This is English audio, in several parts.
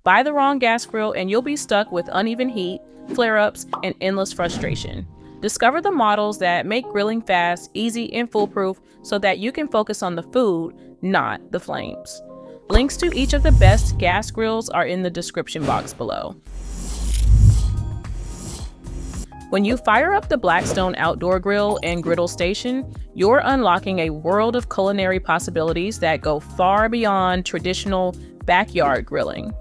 Buy the wrong gas grill and you'll be stuck with uneven heat, flare-ups, and endless frustration. Discover the models that make grilling fast, easy, and foolproof so that you can focus on the food, not the flames. Links to each of the best gas grills are in the description box below. When you fire up the Blackstone outdoor grill and griddle station, you're unlocking a world of culinary possibilities that go far beyond traditional backyard grilling.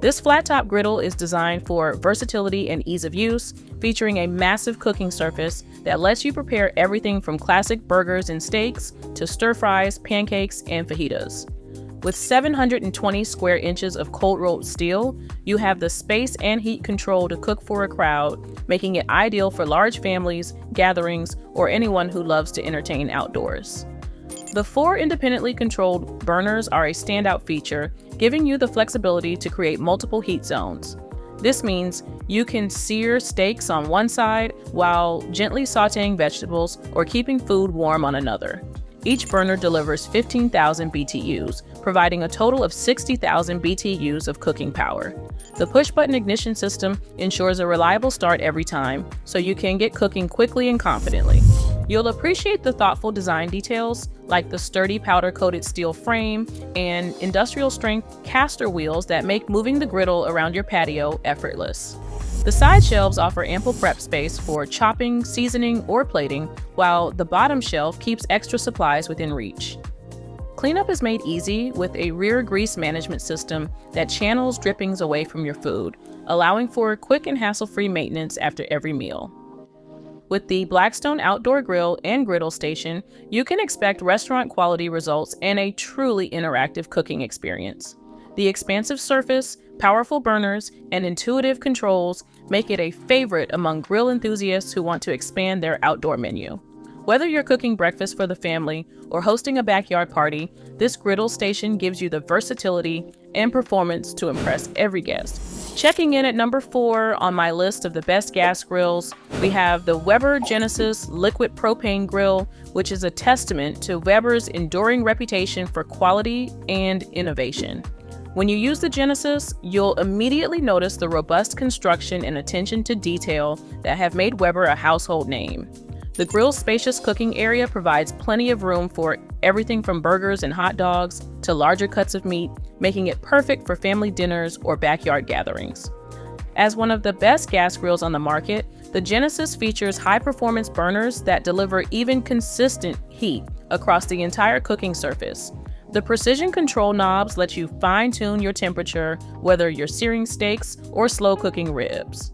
This flat-top griddle is designed for versatility and ease of use, featuring a massive cooking surface that lets you prepare everything from classic burgers and steaks to stir-fries, pancakes, and fajitas. With 720 square inches of cold-rolled steel, you have the space and heat control to cook for a crowd, making it ideal for large families, gatherings, or anyone who loves to entertain outdoors. The 4 independently controlled burners are a standout feature, giving you the flexibility to create multiple heat zones. This means you can sear steaks on one side while gently sautéing vegetables or keeping food warm on another. Each burner delivers 15,000 BTUs, providing a total of 60,000 BTUs of cooking power. The push-button ignition system ensures a reliable start every time, so you can get cooking quickly and confidently. You'll appreciate the thoughtful design details, like the sturdy powder-coated steel frame and industrial-strength caster wheels that make moving the griddle around your patio effortless. The side shelves offer ample prep space for chopping, seasoning, or plating, while the bottom shelf keeps extra supplies within reach. Cleanup is made easy with a rear grease management system that channels drippings away from your food, allowing for quick and hassle-free maintenance after every meal. With the Blackstone outdoor grill and griddle station, you can expect restaurant-quality results and a truly interactive cooking experience. The expansive surface, powerful burners, and intuitive controls make it a favorite among grill enthusiasts who want to expand their outdoor menu. Whether you're cooking breakfast for the family or hosting a backyard party, this griddle station gives you the versatility and performance to impress every guest. Checking in at number 4 on my list of the best gas grills, we have the Weber Genesis Liquid Propane Grill, which is a testament to Weber's enduring reputation for quality and innovation. When you use the Genesis, you'll immediately notice the robust construction and attention to detail that have made Weber a household name. The grill's spacious cooking area provides plenty of room for everything from burgers and hot dogs to larger cuts of meat, making it perfect for family dinners or backyard gatherings. As one of the best gas grills on the market, the Genesis features high-performance burners that deliver even consistent heat across the entire cooking surface. The precision control knobs let you fine-tune your temperature, whether you're searing steaks or slow-cooking ribs.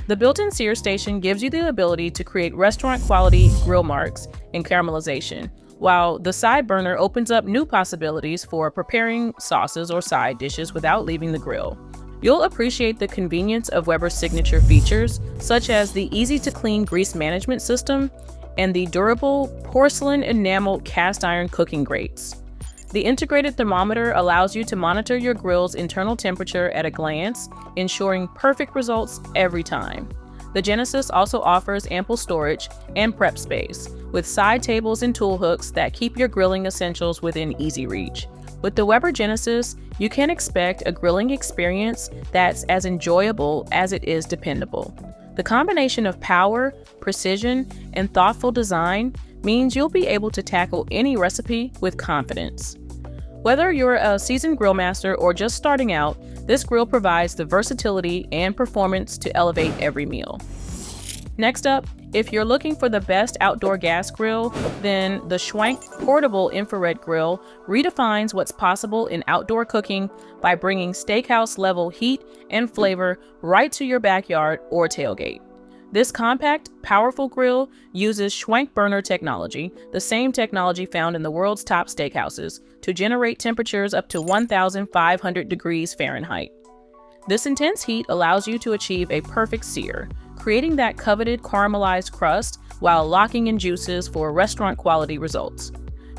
The built-in sear station gives you the ability to create restaurant-quality grill marks and caramelization, while the side burner opens up new possibilities for preparing sauces or side dishes without leaving the grill. You'll appreciate the convenience of Weber's signature features, such as the easy-to-clean grease management system and the durable porcelain enameled cast iron cooking grates. The integrated thermometer allows you to monitor your grill's internal temperature at a glance, ensuring perfect results every time. The Genesis also offers ample storage and prep space, with side tables and tool hooks that keep your grilling essentials within easy reach. With the Weber Genesis, you can expect a grilling experience that's as enjoyable as it is dependable. The combination of power, precision, and thoughtful design means you'll be able to tackle any recipe with confidence. Whether you're a seasoned grill master or just starting out, this grill provides the versatility and performance to elevate every meal. Next up, if you're looking for the best outdoor gas grill, then the Schwank portable infrared grill redefines what's possible in outdoor cooking by bringing steakhouse-level heat and flavor right to your backyard or tailgate. This compact, powerful grill uses Schwank burner technology, the same technology found in the world's top steakhouses, to generate temperatures up to 1,500 degrees Fahrenheit. This intense heat allows you to achieve a perfect sear, creating that coveted caramelized crust while locking in juices for restaurant-quality results.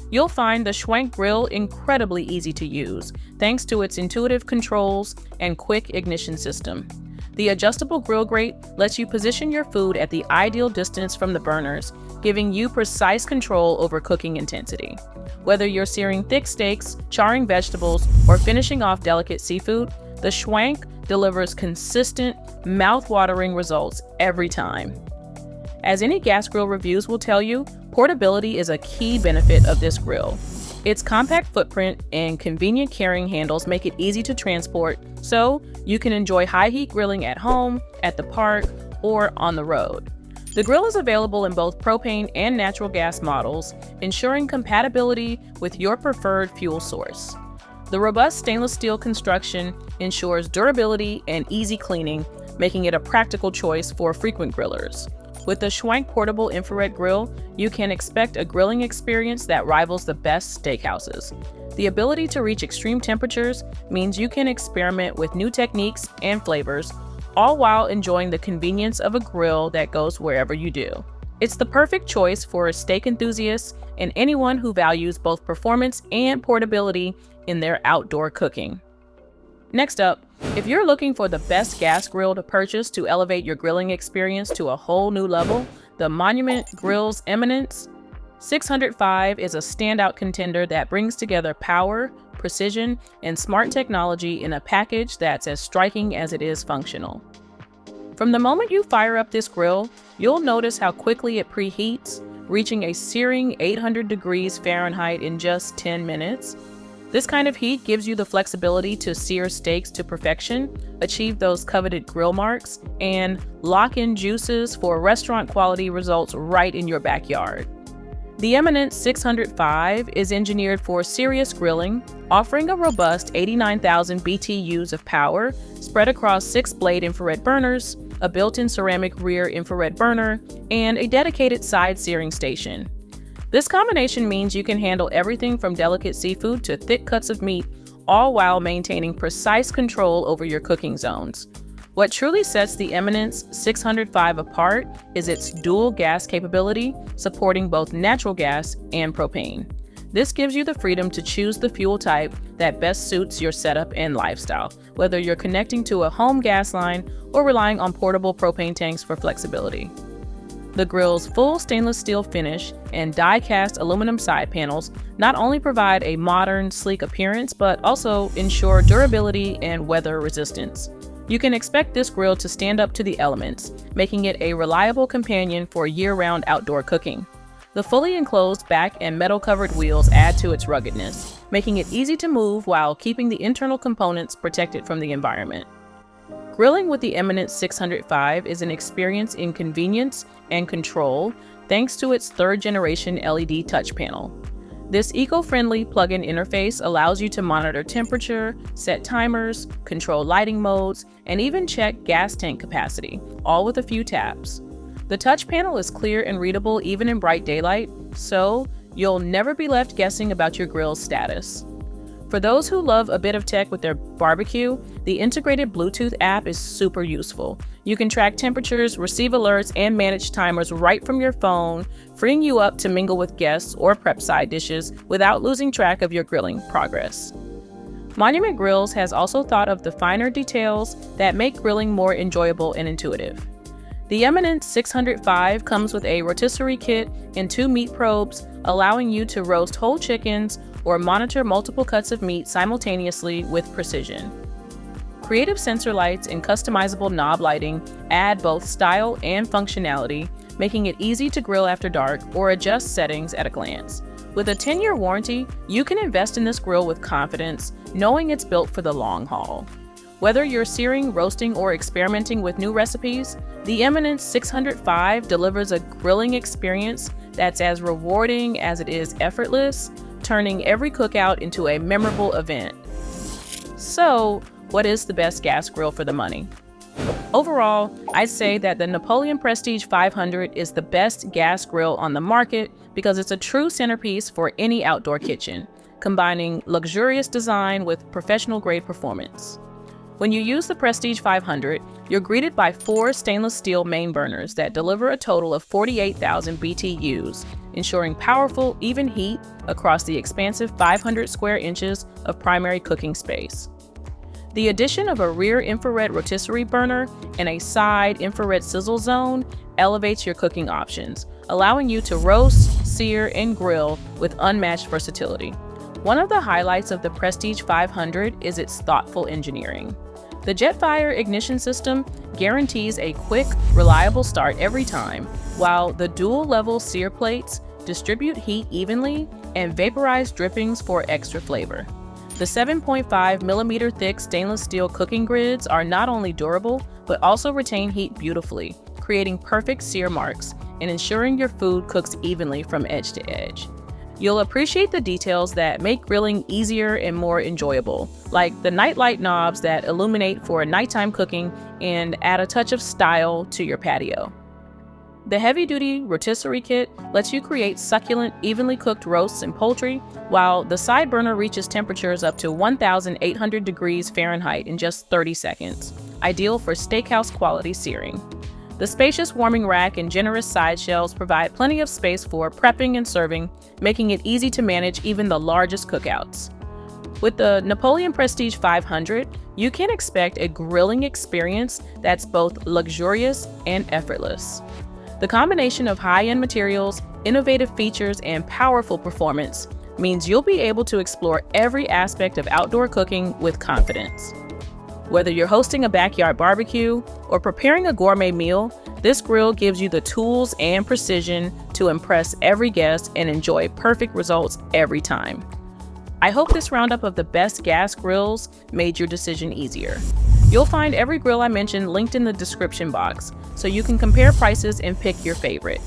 You'll find the Schwank grill incredibly easy to use, thanks to its intuitive controls and quick ignition system. The adjustable grill grate lets you position your food at the ideal distance from the burners, giving you precise control over cooking intensity. Whether you're searing thick steaks, charring vegetables, or finishing off delicate seafood, The Schwank delivers consistent, mouth-watering results every time. As any gas grill reviews will tell you, portability is a key benefit of this grill. Its compact footprint and convenient carrying handles make it easy to transport, so you can enjoy high heat grilling at home, at the park, or on the road. The grill is available in both propane and natural gas models, ensuring compatibility with your preferred fuel source. The robust stainless steel construction ensures durability and easy cleaning, making it a practical choice for frequent grillers. With the Schwank portable infrared grill, you can expect a grilling experience that rivals the best steakhouses. The ability to reach extreme temperatures means you can experiment with new techniques and flavors, all while enjoying the convenience of a grill that goes wherever you do. It's the perfect choice for steak enthusiasts and anyone who values both performance and portability in their outdoor cooking. Next up, if you're looking for the best gas grill to purchase to elevate your grilling experience to a whole new level, the Monument Grill's Eminence 605 is a standout contender that brings together power, precision, and smart technology in a package that's as striking as it is functional. From the moment you fire up this grill, you'll notice how quickly it preheats, reaching a searing 800 degrees Fahrenheit in just 10 minutes. This kind of heat gives you the flexibility to sear steaks to perfection, achieve those coveted grill marks, and lock in juices for restaurant-quality results right in your backyard. The Eminence 605 is engineered for serious grilling, offering a robust 89,000 BTUs of power spread across 6-blade infrared burners, a built-in ceramic rear infrared burner, and a dedicated side searing station. This combination means you can handle everything from delicate seafood to thick cuts of meat, all while maintaining precise control over your cooking zones. What truly sets the Eminence 605 apart is its dual gas capability, supporting both natural gas and propane. This gives you the freedom to choose the fuel type that best suits your setup and lifestyle, whether you're connecting to a home gas line or relying on portable propane tanks for flexibility. The grill's full stainless steel finish and die-cast aluminum side panels not only provide a modern, sleek appearance, but also ensure durability and weather resistance. You can expect this grill to stand up to the elements, making it a reliable companion for year-round outdoor cooking. The fully enclosed back and metal-covered wheels add to its ruggedness, making it easy to move while keeping the internal components protected from the environment. Grilling with the Eminence 605 is an experience in convenience and control thanks to its third-generation LED touch panel. This eco-friendly plug-in interface allows you to monitor temperature, set timers, control lighting modes, and even check gas tank capacity, all with a few taps. The touch panel is clear and readable even in bright daylight, so you'll never be left guessing about your grill's status. For those who love a bit of tech with their barbecue, the integrated Bluetooth app is super useful. You can track temperatures, receive alerts, and manage timers right from your phone, freeing you up to mingle with guests or prep side dishes without losing track of your grilling progress. Monument Grills has also thought of the finer details that make grilling more enjoyable and intuitive. The Eminence 605 comes with a rotisserie kit and 2 meat probes, allowing you to roast whole chickens or monitor multiple cuts of meat simultaneously with precision. Creative sensor lights and customizable knob lighting add both style and functionality, making it easy to grill after dark or adjust settings at a glance. With a 10-year warranty, you can invest in this grill with confidence, knowing it's built for the long haul. Whether you're searing, roasting, or experimenting with new recipes, the Eminence 605 delivers a grilling experience that's as rewarding as it is effortless, turning every cookout into a memorable event. So, what is the best gas grill for the money? Overall, I'd say that the Napoleon Prestige 500 is the best gas grill on the market because it's a true centerpiece for any outdoor kitchen, combining luxurious design with professional-grade performance. When you use the Prestige 500, you're greeted by 4 stainless steel main burners that deliver a total of 48,000 BTUs, ensuring powerful, even heat across the expansive 500 square inches of primary cooking space. The addition of a rear infrared rotisserie burner and a side infrared sizzle zone elevates your cooking options, allowing you to roast, sear, and grill with unmatched versatility. One of the highlights of the Prestige 500 is its thoughtful engineering. The Jetfire ignition system guarantees a quick, reliable start every time, while the dual-level sear plates distribute heat evenly and vaporize drippings for extra flavor. The 7.5mm thick stainless steel cooking grids are not only durable, but also retain heat beautifully, creating perfect sear marks and ensuring your food cooks evenly from edge to edge. You'll appreciate the details that make grilling easier and more enjoyable, like the nightlight knobs that illuminate for nighttime cooking and add a touch of style to your patio. The heavy-duty rotisserie kit lets you create succulent, evenly cooked roasts and poultry, while the side burner reaches temperatures up to 1,800 degrees Fahrenheit in just 30 seconds, ideal for steakhouse quality searing. The spacious warming rack and generous side shelves provide plenty of space for prepping and serving, making it easy to manage even the largest cookouts. With the Napoleon Prestige 500, you can expect a grilling experience that's both luxurious and effortless. The combination of high-end materials, innovative features, and powerful performance means you'll be able to explore every aspect of outdoor cooking with confidence. Whether you're hosting a backyard barbecue or preparing a gourmet meal, this grill gives you the tools and precision to impress every guest and enjoy perfect results every time. I hope this roundup of the best gas grills made your decision easier. You'll find every grill I mentioned linked in the description box, so you can compare prices and pick your favorite.